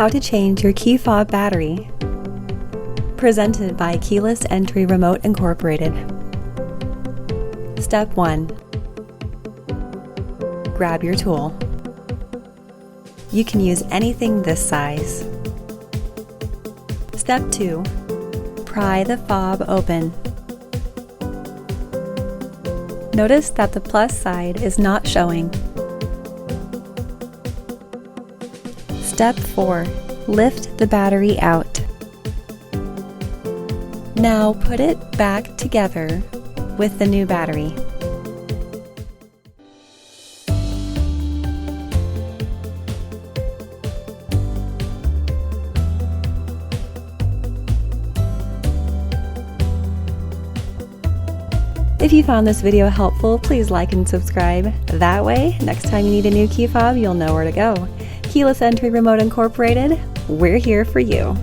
How to change your key fob battery. Presented by Keyless Entry Remote Incorporated. Step 1. Grab your tool. You can use anything this size. Step 2. Pry the fob open. Notice that the plus side is not showing. Step 4. Lift the battery out. Now put it back together with the new battery. If you found this video helpful, please like and subscribe. That way, next time you need a new key fob, you'll know where to go. Keyless Entry Remote Incorporated, we're here for you.